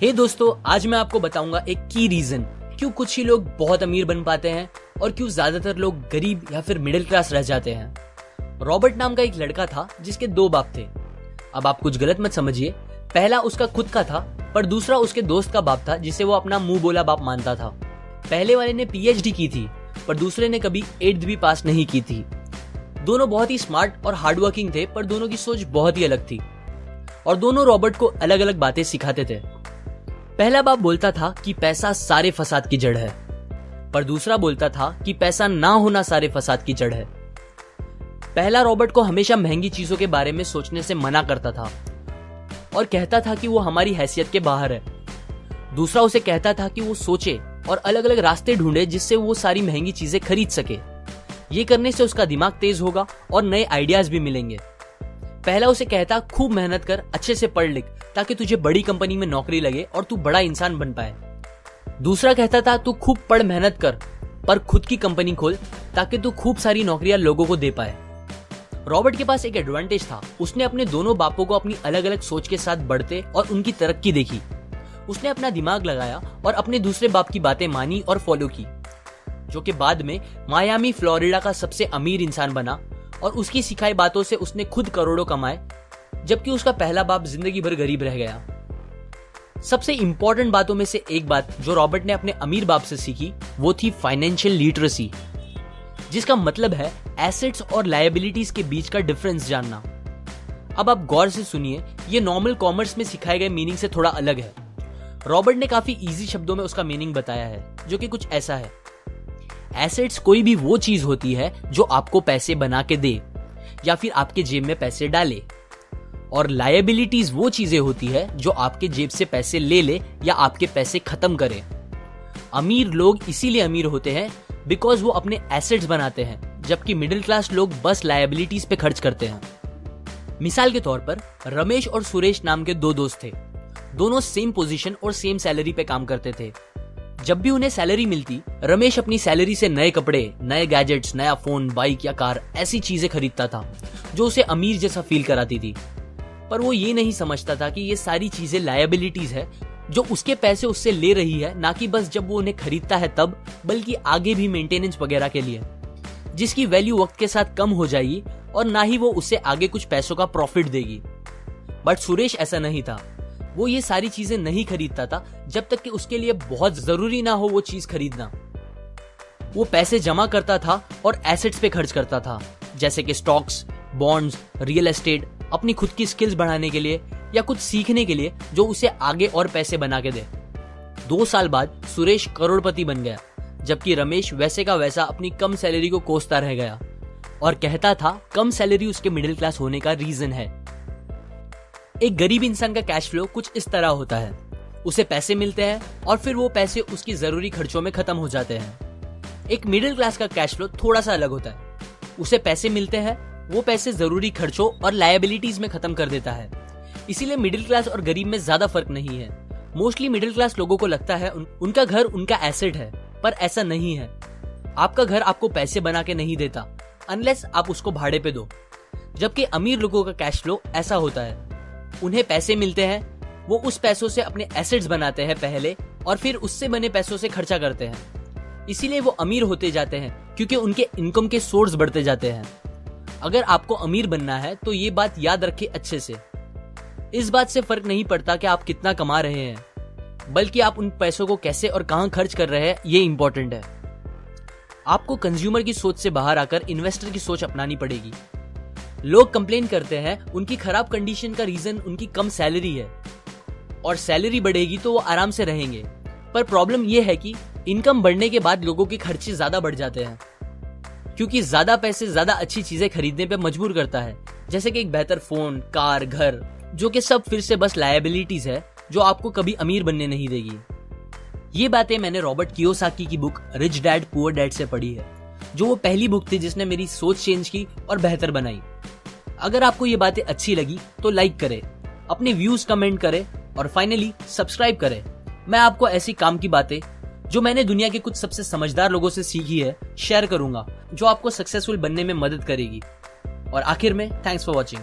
हे दोस्तों, आज मैं आपको बताऊंगा एक की रीजन क्यों कुछ ही लोग बहुत अमीर बन पाते हैं और क्यों ज्यादातर लोग गरीब या फिर मिडिल क्लास रह जाते हैं। रॉबर्ट नाम का एक लड़का था जिसके 2 बाप थे। अब आप कुछ गलत मत समझिए, पहला उसका खुद का था पर दूसरा उसके दोस्त का बाप था जिसे वो अपना मुंह बोला बाप मानता था। पहले वाले ने पीएचडी की थी पर दूसरे ने कभी 8th भी पास नहीं की थी। दोनों बहुत ही स्मार्ट और हार्डवर्किंग थे पर दोनों की सोच बहुत ही अलग थी और दोनों रॉबर्ट को अलग अलग बातें सिखाते थे। पहला बाप बोलता था कि पैसा सारे फसाद की जड़ है, पर दूसरा बोलता था कि पैसा ना होना सारे फसाद की जड़ है। पहला रॉबर्ट को हमेशा महंगी चीजों के बारे में सोचने से मना करता था और कहता था कि वो हमारी हैसियत के बाहर है। दूसरा उसे कहता था कि वो सोचे और अलग अलग रास्ते ढूंढे जिससे वो सारी महंगी चीजें खरीद सके। ये करने से उसका दिमाग तेज होगा और नए आइडियाज भी मिलेंगे। पहला उसे कहता खूब मेहनत कर, अच्छे से पढ़ लिख ताकि तुझे बड़ी कंपनी में नौकरी लगे और तू बड़ा इंसान बन पाए। दूसरा कहता था तू खूब पढ़ मेहनत कर पर खुद की कंपनी खोल ताकि तू खूब सारी नौकरियां लोगों को दे पाए। रॉबर्ट के पास एक एडवांटेज था, उसने अपने दोनों बापों को अपनी अलग अलग सोच के साथ बढ़ते और उनकी तरक्की देखी। उसने अपना दिमाग लगाया और अपने दूसरे बाप की बातें मानी और फॉलो की, जो कि बाद में मायामी फ्लोरिडा का सबसे अमीर इंसान बना और उसकी सिखाई बातों से उसने खुद करोड़ों कमाए, जबकि उसका पहला बाप जिंदगी भर गरीब रह गया। सबसे इंपॉर्टेंट बातों में से एक बात जो रॉबर्ट ने अपने अमीर बाप से सीखी वो थी फाइनेंशियल लिटरेसी, जिसका मतलब है एसेट्स और लायबिलिटीज के बीच का डिफरेंस जानना। अब आप गौर से सुनिए, ये नॉर्मल कॉमर्स में सिखाए गए मीनिंग से थोड़ा अलग है। रॉबर्ट ने काफी इजी शब्दों में उसका मीनिंग बताया है, जो कि कुछ ऐसा है। एसेट्स कोई भी वो चीज होती है जो आपको पैसे बना के दे या फिर आपके जेब में पैसे डाले, और लायबिलिटीज वो चीजें होती है जो आपके जेब से पैसे ले ले या आपके पैसे खत्म करे। अमीर लोग इसीलिए अमीर होते हैं बिकॉज वो अपने एसेट्स बनाते हैं, जबकि मिडिल क्लास लोग बस लायबिलिटीज पे खर्च करते हैं। मिसाल के तौर पर रमेश और सुरेश नाम के 2 दोस्त थे। दोनों सेम पोजीशन और सेम सैलरी पे काम करते थे। जब भी उन्हें सैलरी मिलती, रमेश अपनी सैलरी से नए कपड़े, नए गैजेट्स, नया फोन, बाइक या कार ऐसी चीजें खरीदता था जो उसे अमीर जैसा फील कराती थी। पर वो ये नहीं समझता था कि ये सारी चीजें लायबिलिटीज है जो उसके पैसे उससे ले रही है, ना कि बस जब वो उन्हें खरीदता है तब, बल्कि आगे भी मेंटेनेंस वगैरह के लिए, जिसकी वैल्यू वक्त के साथ कम हो जाएगी और ना ही वो उससे आगे कुछ पैसों का प्रॉफिट देगी। बट सुरेश ऐसा नहीं था। वो ये सारी चीजें नहीं खरीदता था जब तक कि उसके लिए बहुत जरूरी ना हो वो चीज खरीदना। वो पैसे जमा करता था और एसेट्स पे खर्च करता था, जैसे कि स्टॉक्स, बॉन्ड्स, रियल एस्टेट, अपनी खुद की स्किल्स बढ़ाने के लिए या कुछ सीखने के लिए जो उसे आगे और पैसे बना के दे। 2 साल बाद सुरेश करोड़पति बन गया, जबकि रमेश वैसे का वैसा अपनी कम सैलरी को कोसता रह गया और कहता था कम सैलरी उसके मिडिल क्लास होने का रीजन है। एक गरीब इंसान का कैश फ्लो कुछ इस तरह होता है। उसे पैसे मिलते हैं और फिर वो पैसे उसकी जरूरी खर्चों में खत्म हो जाते हैं। एक मिडिल क्लास का कैश फ्लो थोड़ा सा अलग होता है। उसे पैसे मिलते हैं, वो पैसे जरूरी खर्चों और लायबिलिटीज में खत्म कर देता है। इसीलिए मिडिल क्लास और गरीब में ज्यादा फर्क नहीं है। मोस्टली मिडिल क्लास लोगों को लगता है उनका घर उनका एसेट है, पर ऐसा नहीं है। आपका घर आपको पैसे बना के नहीं देता अनलेस आप उसको भाड़े पे दो, जबकि अमीर लोगों का कैश फ्लो ऐसा होता है। उन्हें पैसे मिलते हैं, वो उस पैसों से अपने एसेट्स बनाते हैं पहले और फिर उससे बने पैसों से खर्चा करते हैं। इसीलिए वो अमीर होते जाते हैं क्योंकि उनके इनकम के सोर्स बढ़ते जाते हैं। अगर आपको अमीर बनना है तो ये बात याद रखिए अच्छे से। इस बात से फर्क नहीं पड़ता कि आप कितना कमा रहे हैं, बल्कि आप उन पैसों को कैसे और कहां खर्च कर रहे हैं, ये इंपॉर्टेंट है। आपको कंज्यूमर की सोच से बाहर आकर इन्वेस्टर की सोच अपनानी पड़ेगी। लोग कंप्लेन करते हैं उनकी खराब कंडीशन का रीजन उनकी कम सैलरी है और सैलरी बढ़ेगी तो वो आराम से रहेंगे। पर प्रॉब्लम ये है कि इनकम बढ़ने के बाद लोगों के खर्चे ज्यादा बढ़ जाते हैं, क्योंकि ज्यादा पैसे ज्यादा अच्छी चीजें खरीदने पे मजबूर करता है, जैसे कि एक बेहतर फोन, कार, घर, जो कि सब फिर से बस लायबिलिटीज है जो आपको कभी अमीर बनने नहीं देगी। ये बातें मैंने रॉबर्ट कियोसाकी की book rich dad poor dad से पढ़ी है, जो वो पहली बुक थी जिसने मेरी सोच चेंज की और बेहतर बनाई। अगर आपको ये बातें अच्छी लगी तो लाइक करें, अपने व्यूज कमेंट करें और फाइनली सब्सक्राइब करें। मैं आपको ऐसी काम की बातें जो मैंने दुनिया के कुछ सबसे समझदार लोगों से सीखी है शेयर करूंगा, जो आपको सक्सेसफुल बनने में मदद करेगी। और आखिर में थैंक्स फॉर वॉचिंग।